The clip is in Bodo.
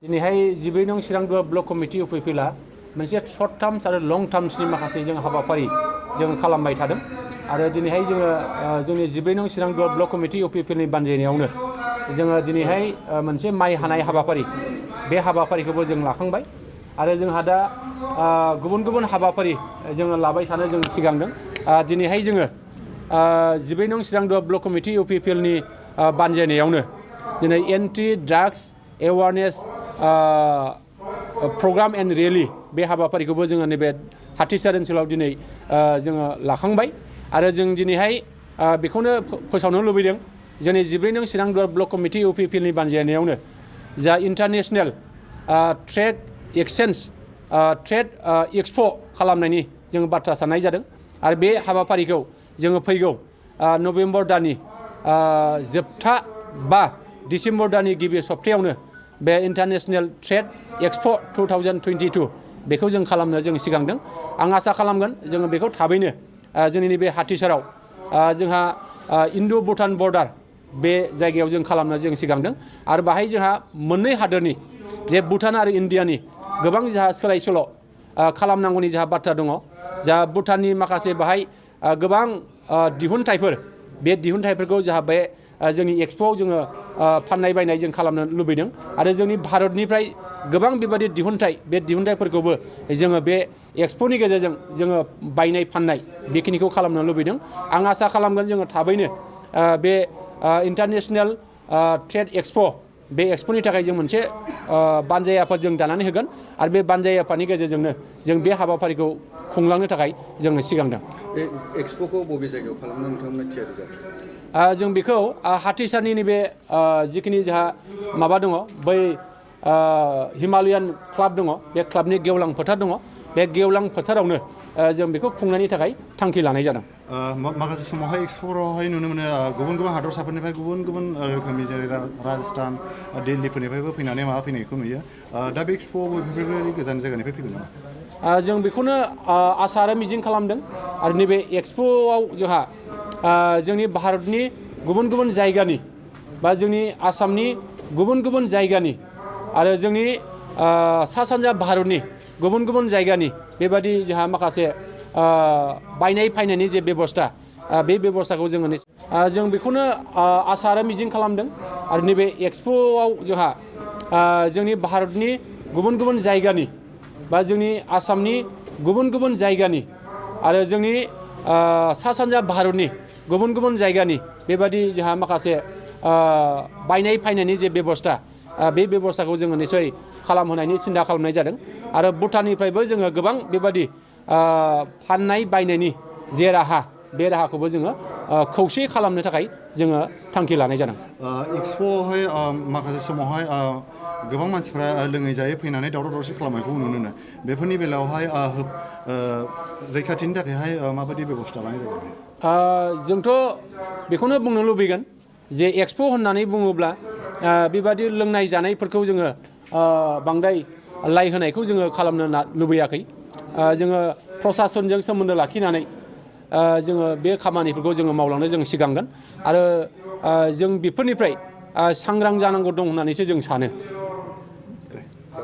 दिनैहाय 14 नं चिरां ब्लक कमिटि इउ.प मोनसे शर्ट टार्म्स आरो लं टार्म्सनि माखासे जों हाबाफारि जों खालामबाय थादों आरो दिनैहाय जोंनि 14 नं चिरां ब्लक कमिटि इउ.प.नि बानजायनायावनो जोङो दिनैहाय मोनसे माइ हानाय हाबाफारि बे हाबाफारिखौबो जों लाखांबाय आरो जोंहा दा गुबुन हाबाफारि जोङो लाबाय थानो जों सिगांदों। दिनैहाय जोङो 14 नं चिरां ब्लक कमिटि इउ.प.नि बानजायनायावनो दिनै anti drugs awareness programme and rally बे हाबाफारिखौबो जोङो नैबे हाथिसार ओनसोलाव दिनै जोङो लाखांबाय आरो जों दिनैहाय बेखौनो फोसावनो लुबैदों जोंनि 14 नं चिरां ब्लक कमिटि इउ.प.नि बानजायनायावनो जा international trade exchange trade expo' खालामनायनि जों बाथ्रा साननाय जादों आरो बे हाबाफारिखौ जोङो फैगौ नभेम्बर दाननि जोबथा बा डिसेम्बर दाननि गिबि सप्तायावनो बे इन्टारनेशनेल ट्रेड एक्सप' 2022 बेखौ जों खालामनो जों सिगांदों। आं आसा खालामगोन जोङो बेखौ थाबैनो जोंनि नैबे हाथिसाराव जोंहा इन्ड' भुटान बर्डार बे जायगायाव जों खालामनो जों सिगांदों आरो बाहाय जोंहा मोननै हादोरनि जे भुटान आरो इन्डियानि गोबां जोंहा सोलाय सोल' खालामनांगौनि जोंहा बाथ्रा दङ। जा भुटाननि माखासे बाहाय गोबां दिहुनथाइफोर बे दिहुनथाइफोरखौ जोंहा बे जोंनि एक्सप'आव जोङो फाननाय बायनाय जों खालामनो लुबैदों आरो जोंनि भारतनिफ्राय गोबां बेबायदि दिहुनथाइ बे दिहुनथाइफोरखौबो जोङो बे एक्सप'नि गेजेरजों जोङो बायनाय फाननाय बेखिनिखौ खालामनो लुबैदों। आं आसा खालामगोन जोङो थाबैनो बे इन्टारनेशनेल ट्रेड एक्सप' बे एक्सप'नि थाखाय जों मोनसे बानजाय आफाद जों दानानै होगोन आरो बे बानजाय आफादनि गेजेरजोंनो जों बे हाबाफारिखौ खुंलांनो थाखाय जोङो सिगांदों। बे एक्सप'खौ बबे जायगायाव खालामनो नोंथांमोना थियारि जादों? जों बेखौ हाथिसारनि नैबे जिखिनि जोंहा माबा दङ बै हिमालयान क्लाब दङ बे क्लाबनि गेवलां फोथार दङ बे गेवलां फोथारावनो जों बेखौ खुंनायनि थाखाय थांखि लानाय जादों। माखासे समावहाय एक्सप'आवहाय नुनो मोनो गुबुन हादरसाफोरनिफ्राय गुबुन रोखोमनि जेरै राजस्थान दिल्लीफोरनिफ्रायबो फैनानै माबा फैनायखौ नुयो। दा बे एक्सप'आव बेफोरबायदि गोजान जायगानिफ्राय फैगोन नामा? जों बेखौनो आसा आरो मिजिं खालामदों आरो नैबे एक्सप'आव जोंहा जोंनि भारतनि गुबुन जायगानि बा जोंनि आसामनि गुबुन जायगानि आरो जोंनि सा सानजा भारतनि गुबुन जायगानि बेबादि जोंहा माखासे बायनाय फायनायनि जे बेबस्था बे बेबस्थाखौ जों बेखौनो आसा आरो मिजिं खालामदों आरो नैबे एक्सप'आव जोंहा जोंनि भारतनि गुबुन जायगानि बा जोंनि आसामनि गुबुन जायगानि आरो जोंनि सा सानजा भारतनि गुबुन जायगानि बेबादि जोंहा माखासे बायनाय फायनायनि जे बेबस्था बे बेबस्थाखौ जोङो निसय खालामहोनायनि सिन्था खालामनाय जादों आरो भुटाननिफ्रायबो जोङो गोबां बेबादि फाननाय बायनायनि जे राहा बे राहाखौबो जोङो खौसे खालामनो थाखाय जोङो थांखि लानाय जादों। एक्सप'आवहाय माखासे समावहाय गोबां मानसिफ्रा लोङै जायै फैनानै दावराव दावसि खालामनायखौ नुनो मोनो। बेफोरनि बेलायावहाय रैखाथिनि थाखायहाय माबायदि बेबस्था लानाय जागोन? जोंथ' बेखौनो बुंनो लुबैगोन जे एक्सप' होननानै बुङोब्ला बेबादि लोंनाय जानायफोरखौ जोङो बांद्राय लाय होनायखौ जोङो खालामनो लुबैयाखै। जोङो प्रसासनजों सोमोन्दो लाखिनानै जोङो बे खामानिफोरखौ जोङो मावलांनो जों सिगांगोन आरो जों बेफोरनिफ्राय सांग्रां जानांगौ दं होननानैसो जों सानो।